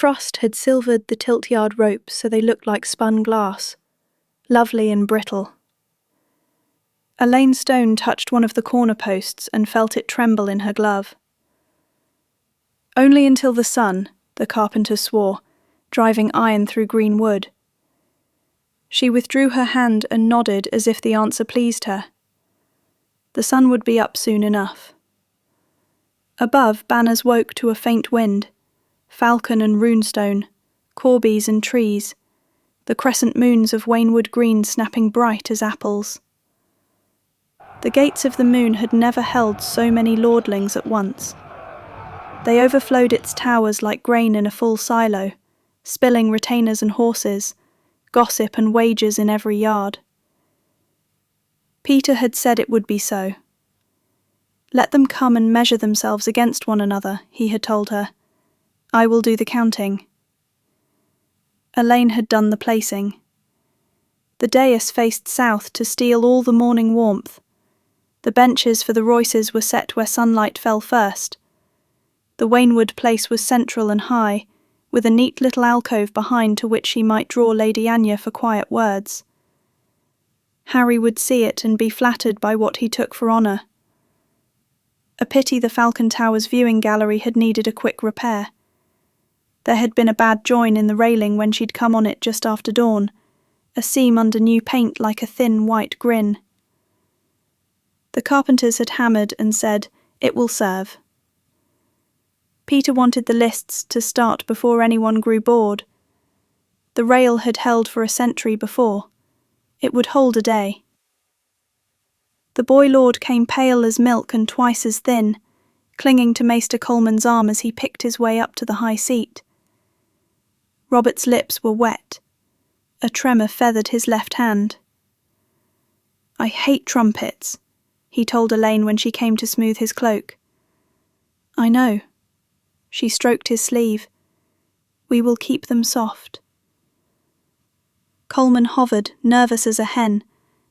Frost had silvered the tilt-yard ropes so they looked like spun glass, lovely and brittle. Alayne Stone touched one of the corner posts and felt it tremble in her glove. Only until the sun, the carpenter swore, driving iron through green wood. She withdrew her hand and nodded as if the answer pleased her. The sun would be up soon enough. Above, banners woke to a faint wind, falcon and runestone, corbies and trees, the crescent moons of Wainwood Green snapping bright as apples. The gates of the moon had never held so many lordlings at once. They overflowed its towers like grain in a full silo, spilling retainers and horses, gossip and wages in every yard. Petyr had said it would be so. Let them come and measure themselves against one another, he had told her. I will do the counting. Alayne had done the placing. The dais faced south to steal all the morning warmth. The benches for the Royces were set where sunlight fell first. The Wainwood place was central and high, with a neat little alcove behind to which she might draw Lady Anya for quiet words. Harry would see it and be flattered by what he took for honour. A pity the Falcon Tower's viewing gallery had needed a quick repair. There had been a bad join in the railing when she'd come on it just after dawn, a seam under new paint like a thin white grin. The carpenters had hammered and said, "It will serve." Petyr wanted the lists to start before anyone grew bored. The rail had held for a century before. It would hold a day. The boy lord came pale as milk and twice as thin, clinging to Maester Coleman's arm as he picked his way up to the high seat. Robert's lips were wet. A tremor feathered his left hand. "I hate trumpets," he told Alayne when she came to smooth his cloak. "I know." She stroked his sleeve. "We will keep them soft." Coleman hovered, nervous as a hen,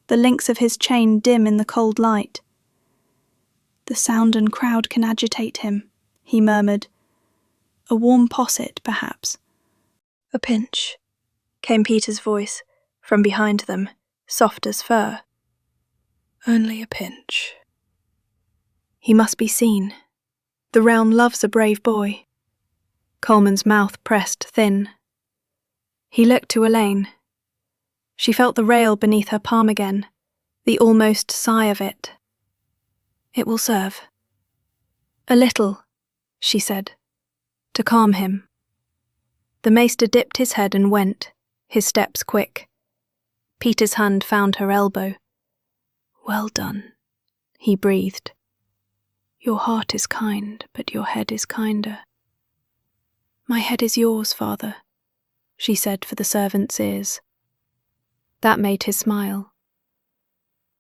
the links of his chain dim in the cold light. "The sound and crowd can agitate him," he murmured. "A warm posset, perhaps." "A pinch," came Petyr's voice, from behind them, soft as fur. "Only a pinch." He must be seen. The realm loves a brave boy. Coleman's mouth pressed thin. He looked to Alayne. She felt the rail beneath her palm again, the almost sigh of it. "It will serve." "A little," she said, to calm him. The maester dipped his head and went, his steps quick. Petyr's hand found her elbow. "Well done," he breathed. "Your heart is kind, but your head is kinder." "My head is yours, father," she said for the servant's ears. That made his smile.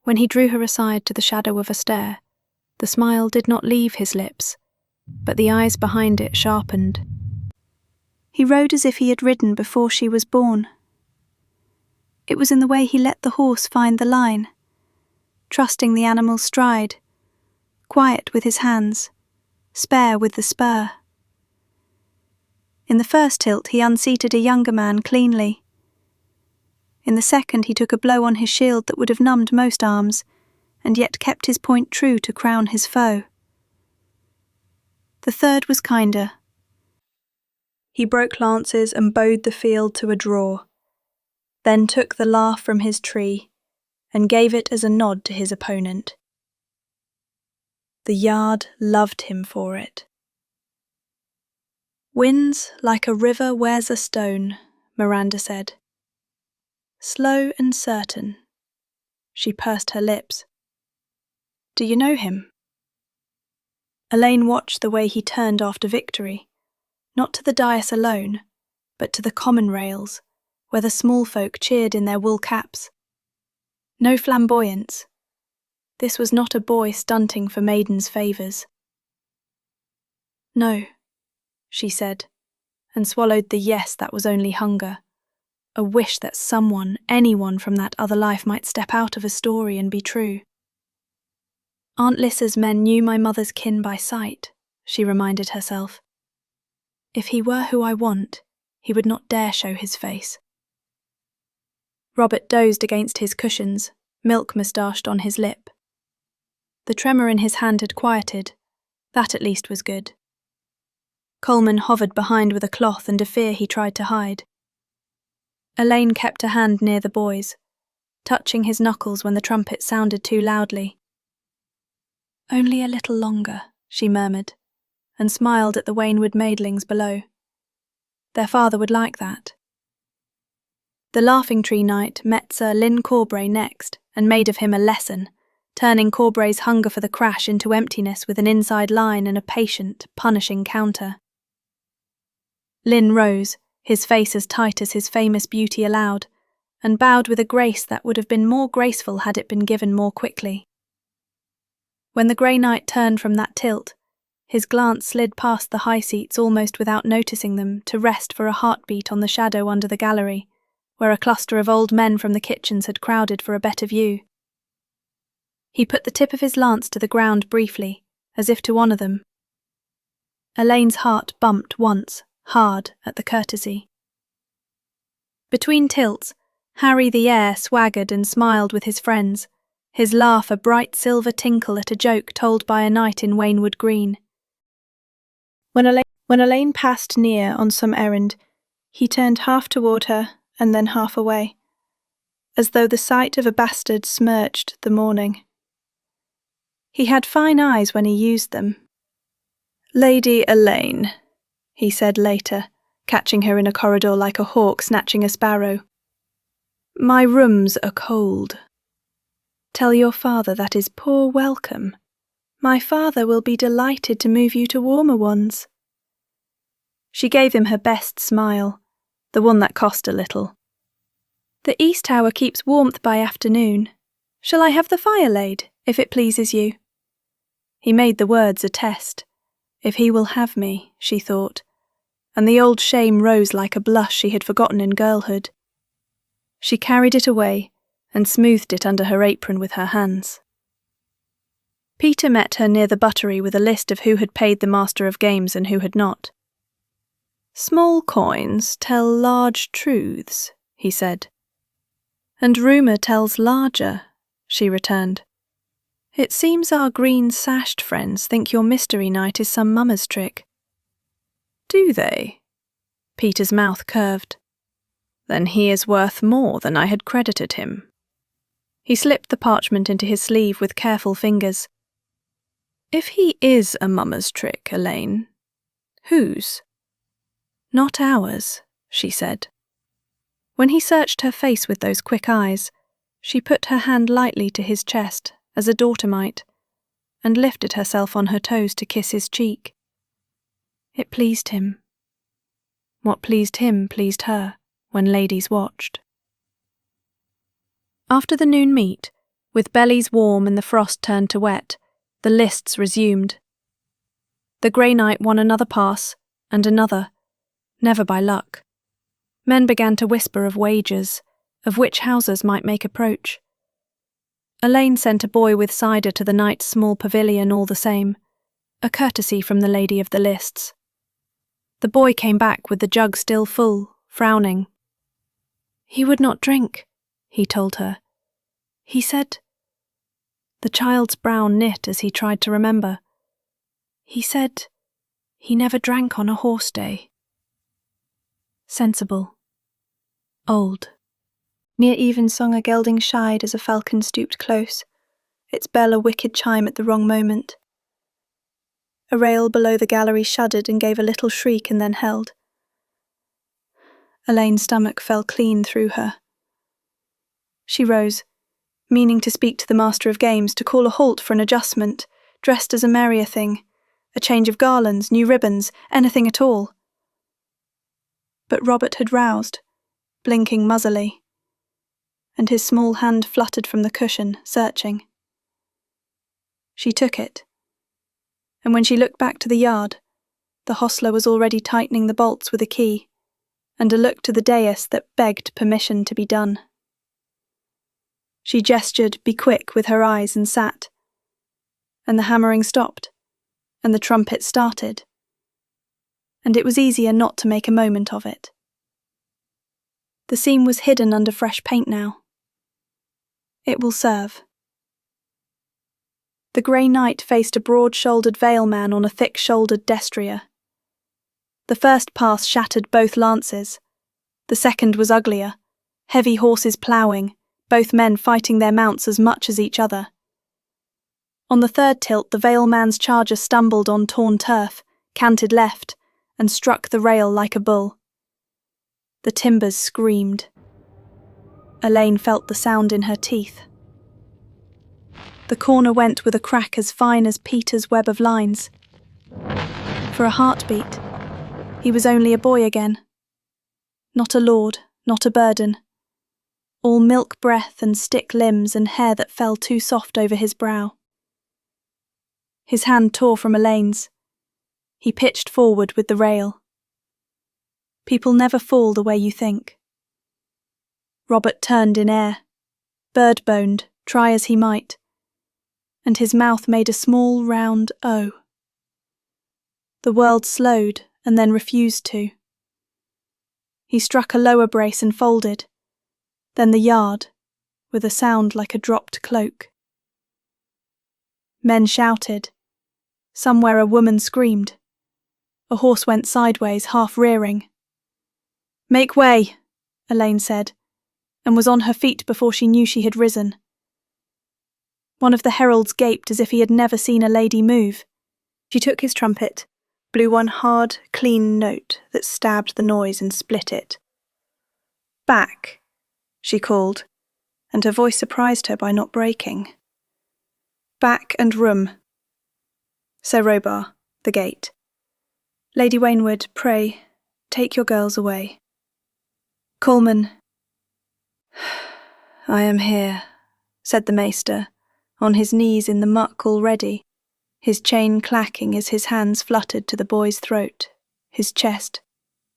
When he drew her aside to the shadow of a stair, the smile did not leave his lips, but the eyes behind it sharpened. He rode as if he had ridden before she was born. It was in the way he let the horse find the line, trusting the animal's stride, quiet with his hands, spare with the spur. In the first tilt he unseated a younger man cleanly. In the second he took a blow on his shield that would have numbed most arms, and yet kept his point true to crown his foe. The third was kinder. He broke lances and bowed the field to a draw, then took the laugh from his tree and gave it as a nod to his opponent. The yard loved him for it. "Winds like a river wears a stone," Miranda said. "Slow and certain." She pursed her lips. "Do you know him?" Alayne watched the way he turned after victory, not to the dais alone, but to the common rails, where the small folk cheered in their wool caps. No flamboyance. This was not a boy stunting for maidens' favours. "No," she said, and swallowed the yes that was only hunger, a wish that someone, anyone from that other life might step out of a story and be true. "Aunt Lissa's men knew my mother's kin by sight," she reminded herself. If he were who I want, he would not dare show his face. Robert dozed against his cushions, milk moustached on his lip. The tremor in his hand had quieted. That at least was good. Coleman hovered behind with a cloth and a fear he tried to hide. Alayne kept a hand near the boy's, touching his knuckles when the trumpet sounded too loudly. "Only a little longer," she murmured, and smiled at the Wainwood maidlings below. Their father would like that. The Laughing Tree Knight met Sir Lynn Corbray next and made of him a lesson, turning Corbray's hunger for the crash into emptiness with an inside line and a patient, punishing counter. Lynn rose, his face as tight as his famous beauty allowed, and bowed with a grace that would have been more graceful had it been given more quickly. When the Grey Knight turned from that tilt, his glance slid past the high seats almost without noticing them to rest for a heartbeat on the shadow under the gallery, where a cluster of old men from the kitchens had crowded for a better view. He put the tip of his lance to the ground briefly, as if to honour them. Alayne's heart bumped once, hard, at the courtesy. Between tilts, Harry the heir swaggered and smiled with his friends, his laugh a bright silver tinkle at a joke told by a knight in Wainwood Green. When Alayne passed near on some errand, he turned half toward her and then half away, as though the sight of a bastard smirched the morning. He had fine eyes when he used them. "Lady Alayne," he said later, catching her in a corridor like a hawk snatching a sparrow. "My rooms are cold. Tell your father that is poor welcome. My father will be delighted to move you to warmer ones." She gave him her best smile, the one that cost a little. "The East Tower keeps warmth by afternoon. Shall I have the fire laid, if it pleases you?" He made the words a test. If he will have me, she thought, and the old shame rose like a blush she had forgotten in girlhood. She carried it away and smoothed it under her apron with her hands. Petyr met her near the buttery with a list of who had paid the master of games and who had not. "Small coins tell large truths," he said. "And rumour tells larger," she returned. "It seems our green-sashed friends think your mystery night is some mummer's trick." "Do they?" Petyr's mouth curved. "Then he is worth more than I had credited him." He slipped the parchment into his sleeve with careful fingers. "If he is a mummer's trick, Alayne, whose?" "Not ours," she said. When he searched her face with those quick eyes, she put her hand lightly to his chest, as a daughter might, and lifted herself on her toes to kiss his cheek. It pleased him. What pleased him pleased her, when ladies watched. After the noon meet, with bellies warm and the frost turned to wet, the lists resumed. The Grey Knight won another pass, and another, never by luck. Men began to whisper of wagers, of which houses might make approach. Alayne sent a boy with cider to the knight's small pavilion all the same, a courtesy from the lady of the lists. The boy came back with the jug still full, frowning. "He would not drink," he told her. "He said—" The child's brow knit as he tried to remember. "He said he never drank on a horse day." Sensible. Old. Near evensong a gelding shied as a falcon stooped close, its bell a wicked chime at the wrong moment. A rail below the gallery shuddered and gave a little shriek and then held. Alayne's stomach fell clean through her. She rose, meaning to speak to the master of games, to call a halt for an adjustment, dressed as a merrier thing, a change of garlands, new ribbons, anything at all. But Robert had roused, blinking muzzily, and his small hand fluttered from the cushion, searching. She took it, and when she looked back to the yard, the hostler was already tightening the bolts with a key, and a look to the dais that begged permission to be done. She gestured, "Be quick," with her eyes and sat, and the hammering stopped, and the trumpet started. and it was easier not to make a moment of it. The seam was hidden under fresh paint now. It will serve. The grey knight faced a broad-shouldered Vale man on a thick-shouldered destrier. The first pass shattered both lances. The second was uglier, heavy horses ploughing, both men fighting their mounts as much as each other. On the third tilt, the Vale man's charger stumbled on torn turf, canted left, and struck the rail like a bull. The timbers screamed. Alayne felt the sound in her teeth. The corner went with a crack as fine as Petyr's web of lines. For a heartbeat, he was only a boy again. Not a lord, not a burden. All milk breath and stick limbs and hair that fell too soft over his brow. His hand tore from Alayne's. He pitched forward with the rail. People never fall the way you think. Robert turned in air, bird-boned, try as he might, and his mouth made a small round O. The world slowed and then refused to. He struck a lower brace and folded, then the yard, with a sound like a dropped cloak. Men shouted. Somewhere a woman screamed. A horse went sideways, half rearing. "Make way," Alayne said, and was on her feet before she knew she had risen. One of the heralds gaped as if he had never seen a lady move. She took his trumpet, blew one hard, clean note that stabbed the noise and split it. "Back," she called, and her voice surprised her by not breaking. "Back and room. Sir Robar, the gate. Lady Waynwood, pray, take your girls away. Coleman." "I am here," said the maester, on his knees in the muck already, his chain clacking as his hands fluttered to the boy's throat, his chest,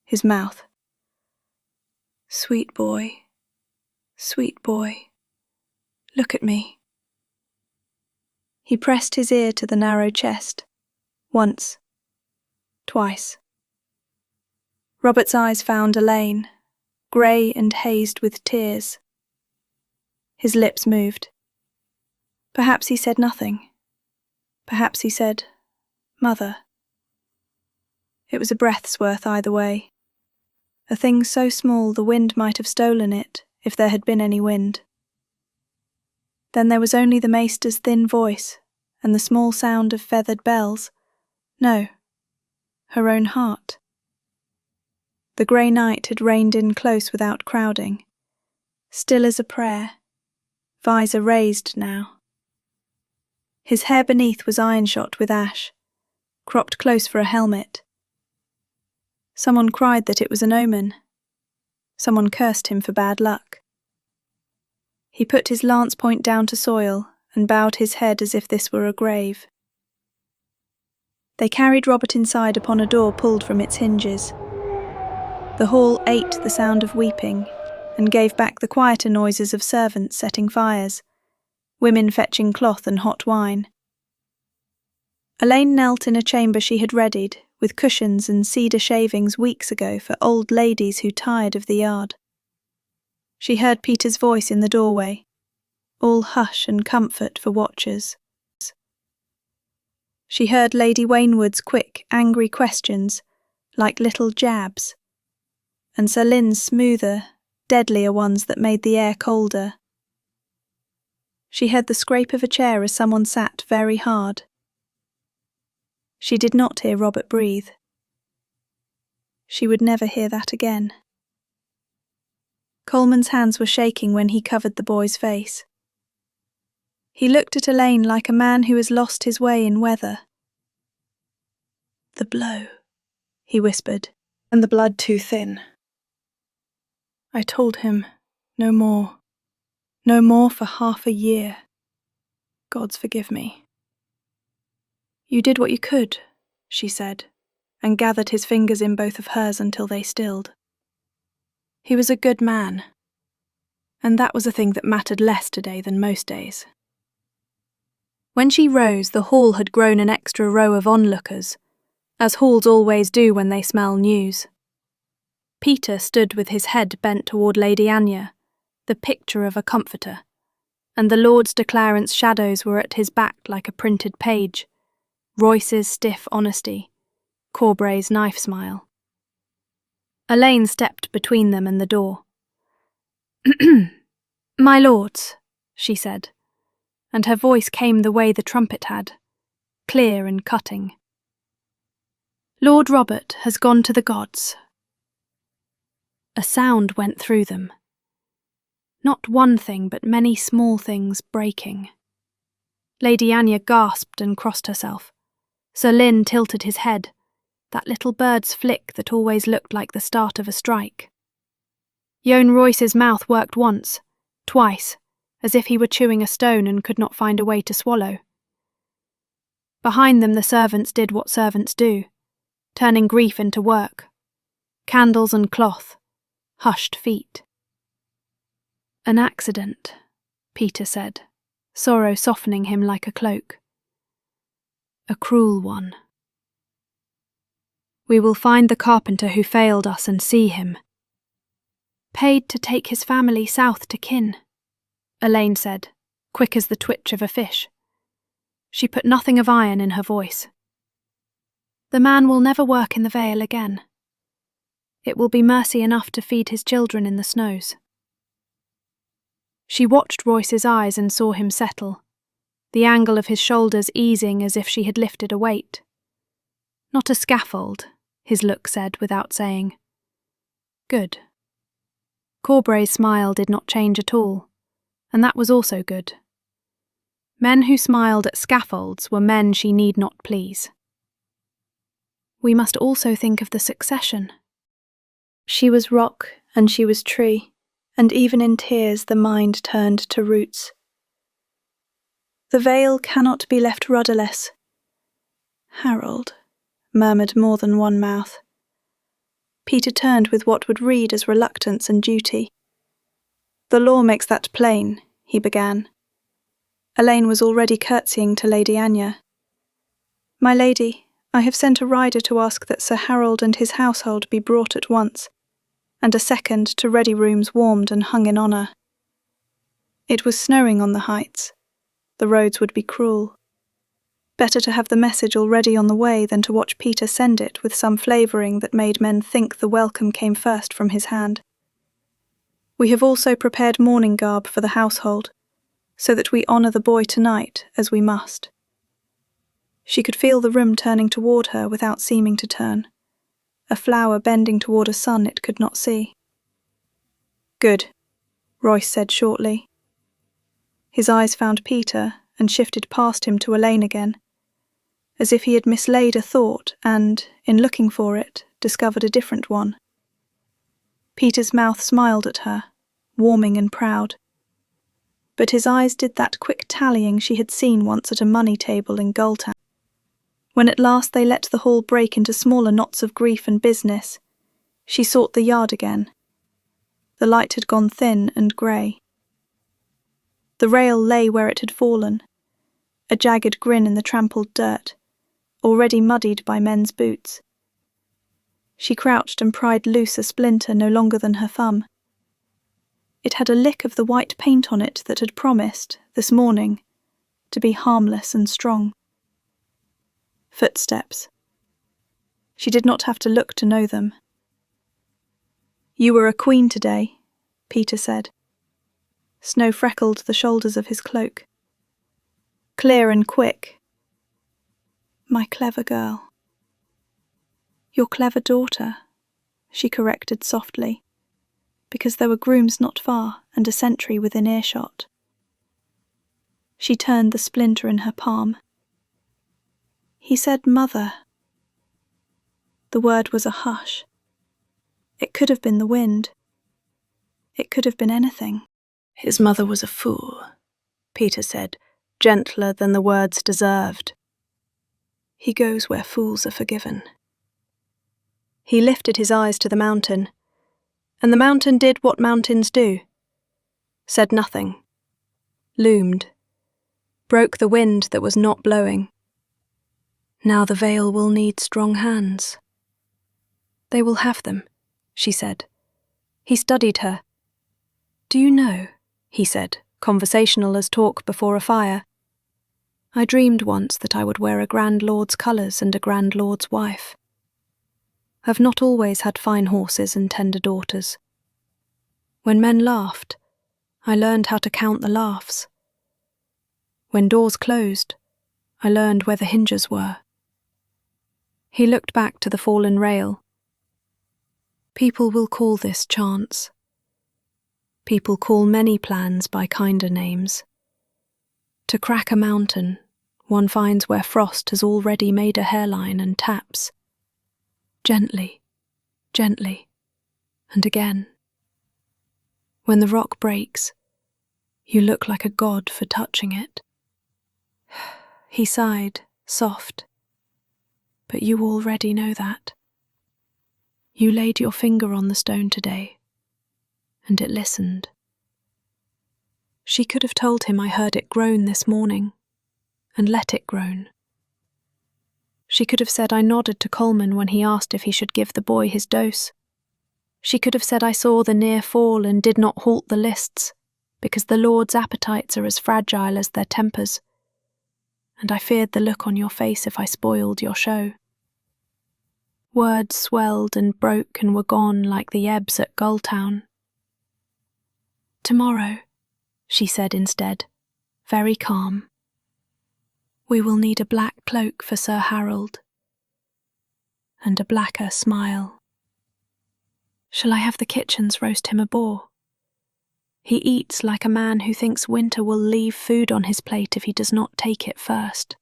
his mouth. Sweet boy, look at me." He pressed his ear to the narrow chest, once, twice. Robert's eyes found Alayne, grey and hazed with tears. His lips moved. Perhaps he said nothing. Perhaps he said, "Mother." It was a breath's worth either way. A thing so small the wind might have stolen it, if there had been any wind. Then there was only the maester's thin voice, and the small sound of feathered bells. No, her own heart. The grey night had reined in close without crowding, still as a prayer, visor raised now. His hair beneath was iron-shot with ash, cropped close for a helmet. Someone cried that it was an omen. Someone cursed him for bad luck. He put his lance point down to soil and bowed his head as if this were a grave. They carried Robert inside upon a door pulled from its hinges. The hall ate the sound of weeping and gave back the quieter noises of servants setting fires, women fetching cloth and hot wine. Alayne knelt in a chamber she had readied, with cushions and cedar shavings weeks ago for old ladies who tired of the yard. She heard Petyr's voice in the doorway, all hush and comfort for watchers. She heard Lady Waynwood's quick, angry questions, like little jabs, and Sir Lyn's smoother, deadlier ones that made the air colder. She heard the scrape of a chair as someone sat very hard. She did not hear Robert breathe. She would never hear that again. Coleman's hands were shaking when he covered the boy's face. He looked at Alayne like a man who has lost his way in weather. "The blow," he whispered, "and the blood too thin. I told him, no more. No more for half a year. Gods forgive me." "You did what you could," she said, and gathered his fingers in both of hers until they stilled. "He was a good man, and that was a thing that mattered less today than most days." When she rose, the hall had grown an extra row of onlookers, as halls always do when they smell news. Petyr stood with his head bent toward Lady Anya, the picture of a comforter, and the Lord's declarant's shadows were at his back like a printed page, Royce's stiff honesty, Corbray's knife smile. Alayne stepped between them and the door. "My lords," she said, and her voice came the way the trumpet had, clear and cutting. "Lord Robert has gone to the gods." A sound went through them. Not one thing, but many small things breaking. Lady Anya gasped and crossed herself. Sir Lynn tilted his head, that little bird's flick that always looked like the start of a strike. Yoan Royce's mouth worked once, twice, as if he were chewing a stone and could not find a way to swallow. Behind them the servants did what servants do, turning grief into work. Candles and cloth, hushed feet. "An accident," Petyr said, sorrow softening him like a cloak. "A cruel one. We will find the carpenter who failed us and see him." "Paid to take his family south to kin," Alayne said, quick as the twitch of a fish. She put nothing of iron in her voice. "The man will never work in the Vale again. It will be mercy enough to feed his children in the snows." She watched Royce's eyes and saw him settle, the angle of his shoulders easing as if she had lifted a weight. "Not a scaffold," his look said without saying. "Good." Corbray's smile did not change at all, and that was also good. Men who smiled at scaffolds were men she need not please. "We must also think of the succession." She was rock and she was tree, and even in tears the mind turned to roots. "The Vale cannot be left rudderless." "Harold," murmured more than one mouth. Petyr turned with what would read as reluctance and duty. "The law makes that plain," he began. Alayne was already curtsying to Lady Anya. "My lady, I have sent a rider to ask that Sir Harold and his household be brought at once, and a second to ready rooms warmed and hung in honour. It was snowing on the heights. The roads would be cruel. Better to have the message already on the way than to watch Petyr send it with some flavouring that made men think the welcome came first from his hand. We have also prepared mourning garb for the household, so that we honour the boy tonight as we must." She could feel the room turning toward her without seeming to turn, a flower bending toward a sun it could not see. "Good," Royce said shortly. His eyes found Petyr and shifted past him to Alayne again, as if he had mislaid a thought and, in looking for it, discovered a different one. Petyr's mouth smiled at her, warming and proud. But his eyes did that quick tallying she had seen once at a money table in Gulltown. When at last they let the hall break into smaller knots of grief and business, she sought the yard again. The light had gone thin and grey. The rail lay where it had fallen, a jagged grin in the trampled dirt, already muddied by men's boots. She crouched and pried loose a splinter no longer than her thumb. It had a lick of the white paint on it that had promised, this morning, to be harmless and strong. Footsteps. She did not have to look to know them. "You were a queen today," Petyr said. Snow freckled the shoulders of his cloak. Clear and quick. "My clever girl." "Your clever daughter," she corrected softly, because there were grooms not far and a sentry within earshot. She turned the splinter in her palm. "He said mother." The word was a hush. It could have been the wind. It could have been anything. "His mother was a fool," Petyr said, gentler than the words deserved. "He goes where fools are forgiven." He lifted his eyes to the mountain, and the mountain did what mountains do. Said nothing. Loomed. Broke the wind that was not blowing. Now the Vale will need strong hands. They will have them, she said. He studied her. Do you know, he said, conversational as talk before a fire, I dreamed once that I would wear a Grand Lord's colours and a Grand Lord's wife. I've not always had fine horses and tender daughters. When men laughed, I learned how to count the laughs. When doors closed, I learned where the hinges were. He looked back to the fallen rail. People will call this chance. People call many plans by kinder names. To crack a mountain, one finds where frost has already made a hairline and taps. Gently, gently, and again. When the rock breaks, you look like a god for touching it. He sighed, soft. But you already know that. You laid your finger on the stone today, and it listened. She could have told him I heard it groan this morning, and let it groan. She could have said I nodded to Coleman when he asked if he should give the boy his dose. She could have said I saw the near fall and did not halt the lists, because the Lord's appetites are as fragile as their tempers, and I feared the look on your face if I spoiled your show. Words swelled and broke and were gone like the ebbs at Gulltown. Tomorrow, she said instead, very calm, we will need a black cloak for Sir Harold, and a blacker smile. Shall I have the kitchens roast him a boar? He eats like a man who thinks winter will leave food on his plate if he does not take it first.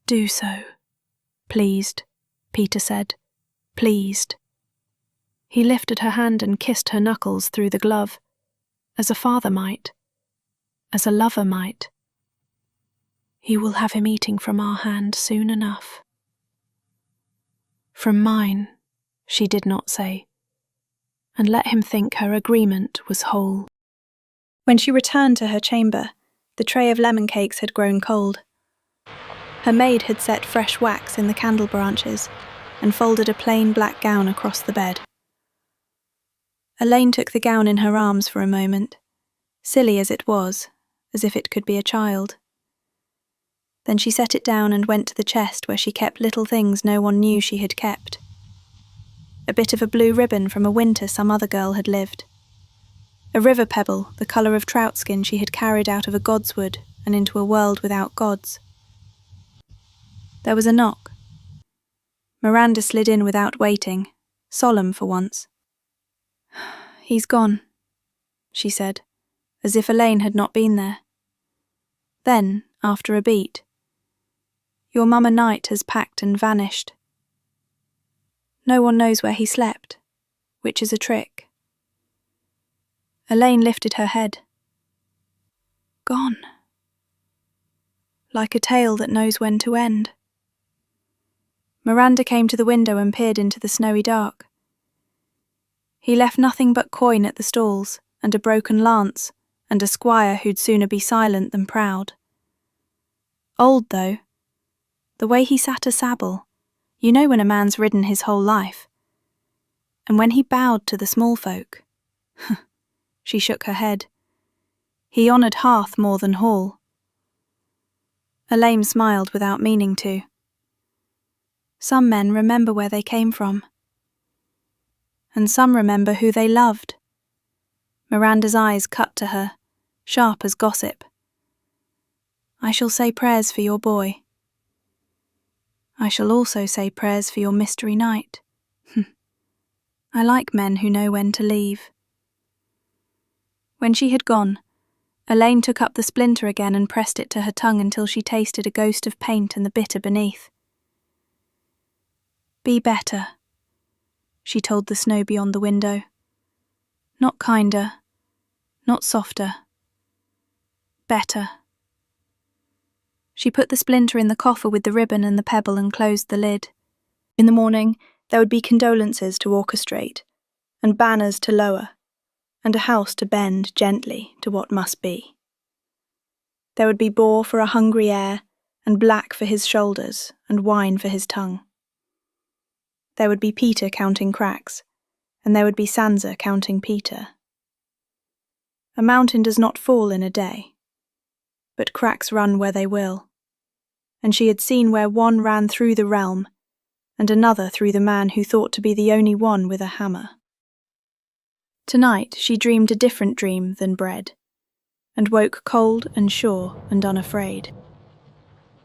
Do so, pleased, Petyr said, pleased. He lifted her hand and kissed her knuckles through the glove, as a father might, as a lover might. You will have him eating from our hand soon enough. From mine, she did not say, and let him think her agreement was whole. When she returned to her chamber, the tray of lemon cakes had grown cold. Her maid had set fresh wax in the candle branches and folded a plain black gown across the bed. Alayne took the gown in her arms for a moment, silly as it was, as if it could be a child. Then she set it down and went to the chest where she kept little things no one knew she had kept. A bit of a blue ribbon from a winter some other girl had lived. A river pebble, the colour of trout skin she had carried out of a godswood and into a world without gods. There was a knock. Miranda slid in without waiting, solemn for once. He's gone, she said, as if Alayne had not been there. Then, after a beat, your Mama Night has packed and vanished. No one knows where he slept, which is a trick. Alayne lifted her head. Gone. Like a tale that knows when to end. Miranda came to the window and peered into the snowy dark. He left nothing but coin at the stalls, and a broken lance, and a squire who'd sooner be silent than proud. Old, though. The way he sat a sabble, you know when a man's ridden his whole life. And when he bowed to the small folk, she shook her head. He honoured hearth more than hall. Alayne smiled without meaning to. Some men remember where they came from. And some remember who they loved. Miranda's eyes cut to her, sharp as gossip. I shall say prayers for your boy. I shall also say prayers for your mystery knight. I like men who know when to leave. When she had gone, Alayne took up the splinter again and pressed it to her tongue until she tasted a ghost of paint and the bitter beneath. Be better, she told the snow beyond the window. Not kinder, not softer. Better. She put the splinter in the coffer with the ribbon and the pebble and closed the lid. In the morning, there would be condolences to orchestrate, and banners to lower, and a house to bend gently to what must be. There would be boar for a hungry heir, and black for his shoulders, and wine for his tongue. There would be Petyr counting cracks, and there would be Sansa counting Petyr. A mountain does not fall in a day, but cracks run where they will, and she had seen where one ran through the realm, and another through the man who thought to be the only one with a hammer. Tonight she dreamed a different dream than bread, and woke cold and sure and unafraid.